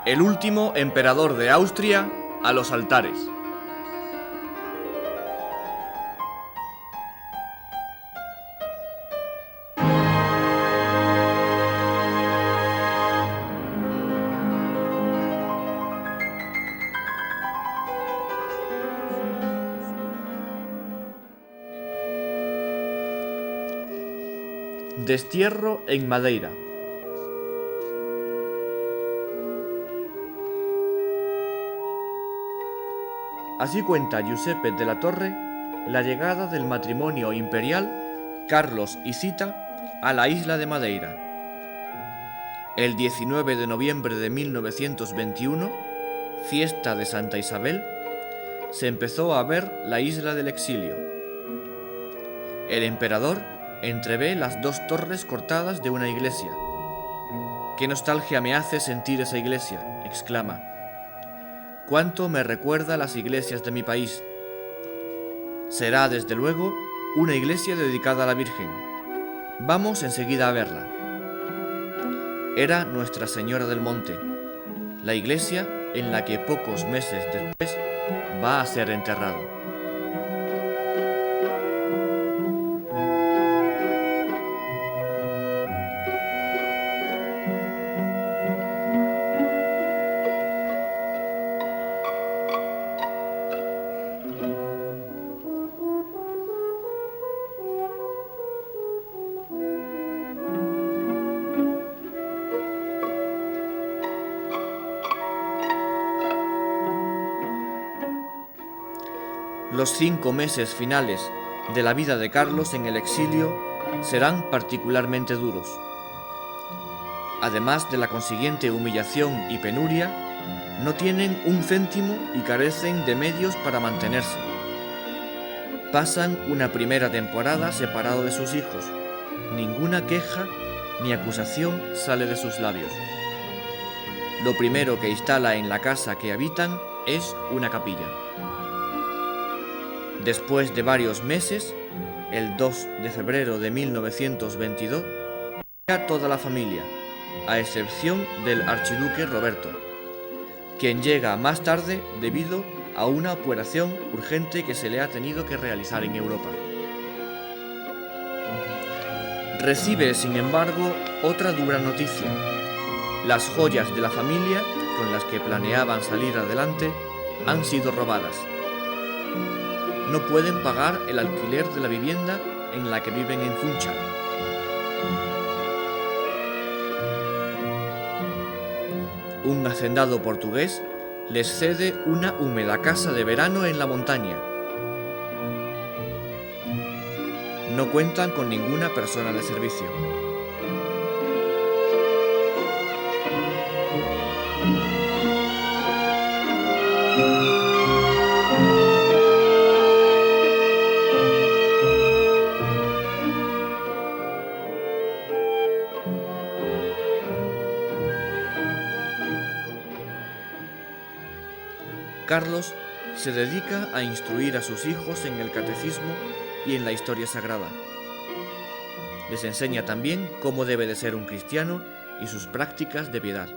El último emperador de Austria a los altares. Destierro en Madeira. Así cuenta Giuseppe de la Torre la llegada del matrimonio imperial Carlos y Zita a la isla de Madeira. El 19 de noviembre de 1921, fiesta de Santa Isabel, se empezó a ver la isla del exilio. El emperador entrevé las dos torres cortadas de una iglesia. «¡Qué nostalgia me hace sentir esa iglesia!», exclama. «¡Cuánto me recuerda las iglesias de mi país!». Será, desde luego, una iglesia dedicada a la Virgen. Vamos enseguida a verla. Era Nuestra Señora del Monte, la iglesia en la que pocos meses después va a ser enterrado. Los 5 meses finales de la vida de Carlos en el exilio serán particularmente duros. Además de la consiguiente humillación y penuria, no tienen un céntimo y carecen de medios para mantenerse. Pasan una primera temporada separado de sus hijos. Ninguna queja ni acusación sale de sus labios. Lo primero que instala en la casa que habitan es una capilla. Después de varios meses, el 2 de febrero de 1922, llega toda la familia, a excepción del archiduque Roberto, quien llega más tarde debido a una operación urgente que se le ha tenido que realizar en Europa. Recibe, sin embargo, otra dura noticia. Las joyas de la familia, con las que planeaban salir adelante, han sido robadas. No pueden pagar el alquiler de la vivienda en la que viven en Funchal. Un hacendado portugués les cede una húmeda casa de verano en la montaña. No cuentan con ninguna persona de servicio. Carlos se dedica a instruir a sus hijos en el catecismo y en la historia sagrada. Les enseña también cómo debe de ser un cristiano y sus prácticas de piedad.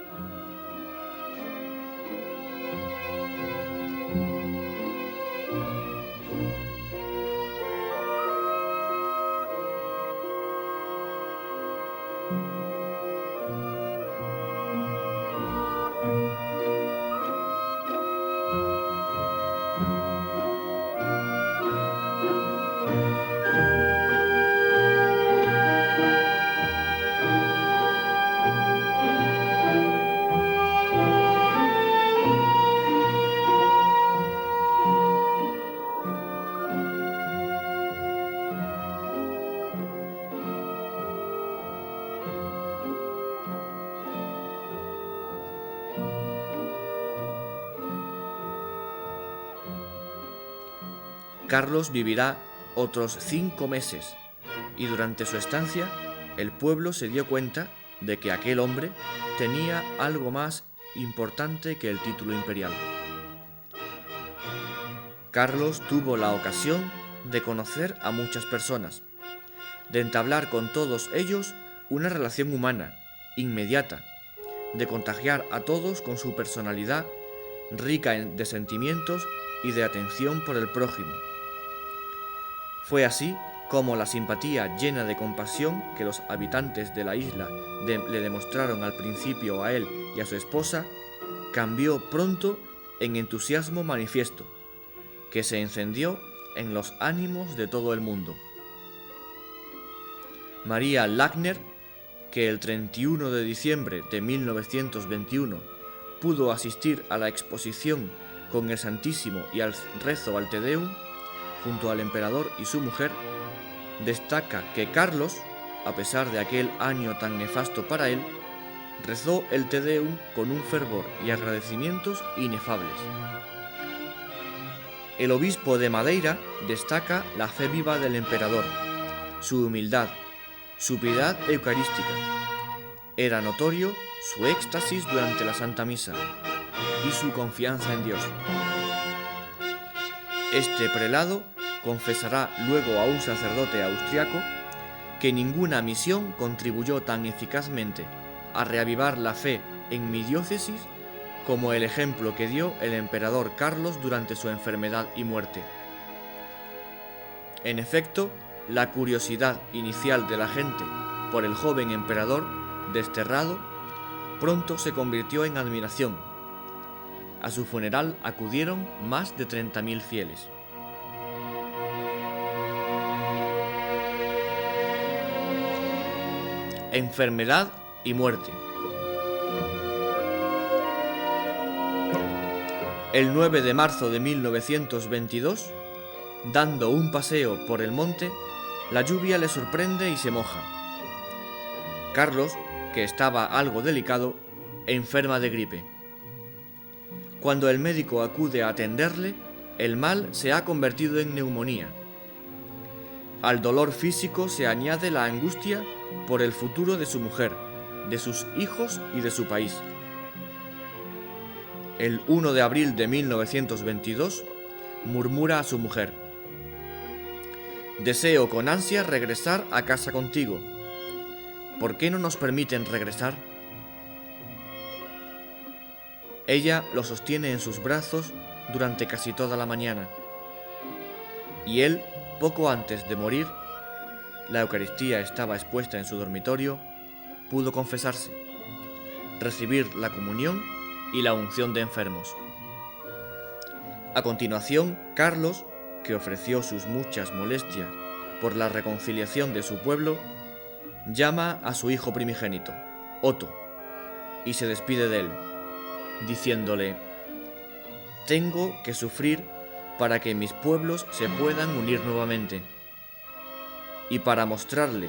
Carlos vivirá otros 5 meses y durante su estancia el pueblo se dio cuenta de que aquel hombre tenía algo más importante que el título imperial. Carlos tuvo la ocasión de conocer a muchas personas, de entablar con todos ellos una relación humana, inmediata, de contagiar a todos con su personalidad rica de sentimientos y de atención por el prójimo. Fue así como la simpatía llena de compasión que los habitantes de la isla le demostraron al principio a él y a su esposa cambió pronto en entusiasmo manifiesto, que se encendió en los ánimos de todo el mundo. María Lackner, que el 31 de diciembre de 1921 pudo asistir a la exposición con el Santísimo y al rezo al Te Deum, junto al emperador y su mujer, destaca que Carlos, a pesar de aquel año tan nefasto para él, rezó el Te Deum con un fervor y agradecimientos inefables. El obispo de Madeira destaca la fe viva del emperador, su humildad, su piedad eucarística. Era notorio su éxtasis durante la Santa Misa y su confianza en Dios. Este prelado confesará luego a un sacerdote austriaco que ninguna misión contribuyó tan eficazmente a reavivar la fe en mi diócesis como el ejemplo que dio el emperador Carlos durante su enfermedad y muerte. En efecto, la curiosidad inicial de la gente por el joven emperador desterrado pronto se convirtió en admiración. A su funeral acudieron más de 30.000 fieles. Enfermedad y muerte. El 9 de marzo de 1922, dando un paseo por el monte, la lluvia le sorprende y se moja. Carlos, que estaba algo delicado, enferma de gripe. Cuando el médico acude a atenderle, el mal se ha convertido en neumonía. Al dolor físico se añade la angustia por el futuro de su mujer, de sus hijos y de su país. El 1 de abril de 1922 murmura a su mujer: «Deseo con ansia regresar a casa contigo. ¿Por qué no nos permiten regresar?» Ella lo sostiene en sus brazos durante casi toda la mañana. Y él, poco antes de morir, la Eucaristía estaba expuesta en su dormitorio, pudo confesarse, recibir la comunión y la unción de enfermos. A continuación, Carlos, que ofreció sus muchas molestias por la reconciliación de su pueblo, llama a su hijo primogénito, Otto, y se despide de él, diciéndole: «Tengo que sufrir para que mis pueblos se puedan unir nuevamente, y para mostrarle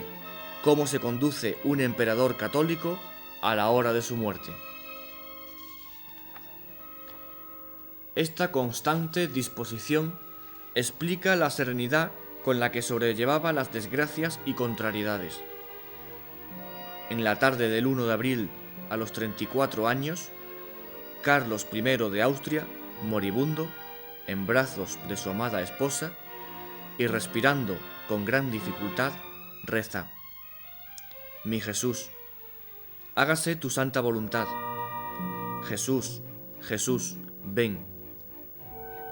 cómo se conduce un emperador católico a la hora de su muerte». Esta constante disposición explica la serenidad con la que sobrellevaba las desgracias y contrariedades. En la tarde del 1 de abril, a los 34 años, Carlos I de Austria, moribundo, en brazos de su amada esposa y respirando con gran dificultad, reza: «Mi Jesús, hágase tu santa voluntad. Jesús, Jesús, ven.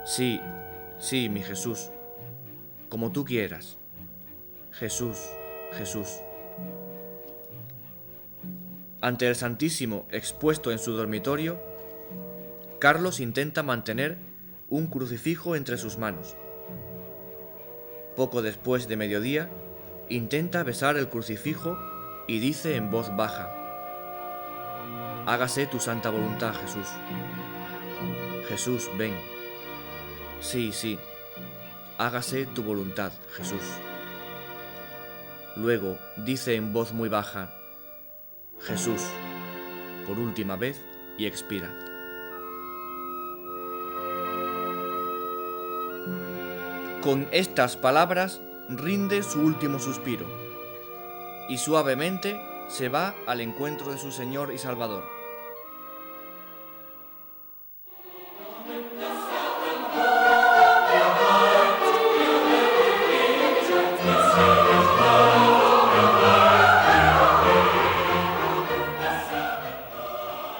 Sí, sí, mi Jesús, como tú quieras. Jesús, Jesús». Ante el Santísimo expuesto en su dormitorio, Carlos intenta mantener un crucifijo entre sus manos. Poco después de mediodía, intenta besar el crucifijo y dice en voz baja: «Hágase tu santa voluntad, Jesús. Jesús, ven. Sí, sí, hágase tu voluntad, Jesús». Luego dice en voz muy baja: «Jesús», por última vez, y expira. Con estas palabras rinde su último suspiro y suavemente se va al encuentro de su Señor y Salvador.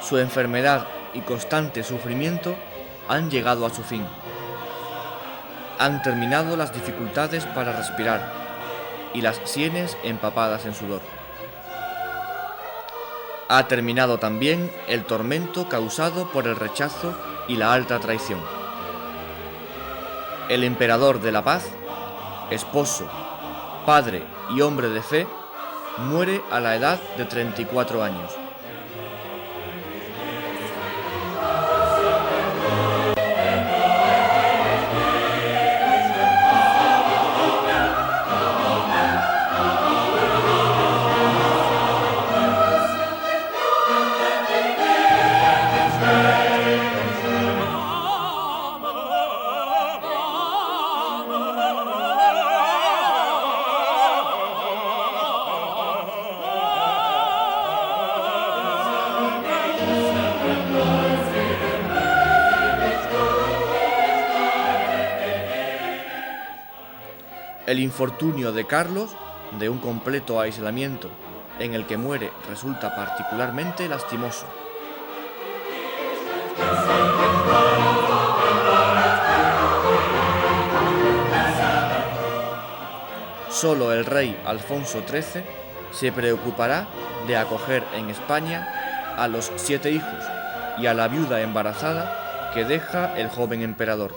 Su enfermedad y constante sufrimiento han llegado a su fin. Han terminado las dificultades para respirar y las sienes empapadas en sudor. Ha terminado también el tormento causado por el rechazo y la alta traición. El emperador de la paz, esposo, padre y hombre de fe, muere a la edad de 34 años. El infortunio de Carlos, de un completo aislamiento en el que muere, resulta particularmente lastimoso. Solo el rey Alfonso XIII se preocupará de acoger en España a los 7 hijos y a la viuda embarazada que deja el joven emperador.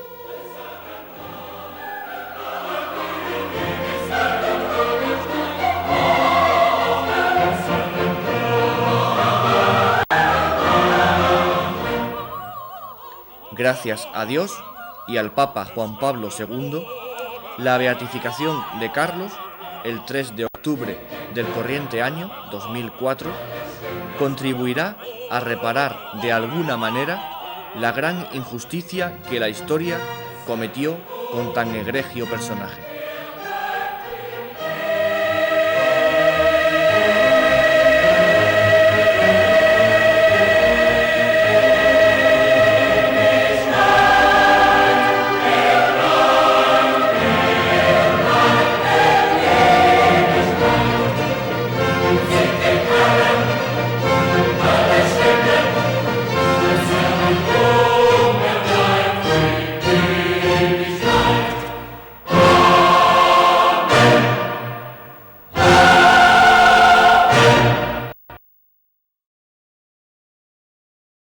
Gracias a Dios y al Papa Juan Pablo II, la beatificación de Carlos, el 3 de octubre del corriente año 2004, contribuirá a reparar de alguna manera la gran injusticia que la historia cometió con tan egregio personaje.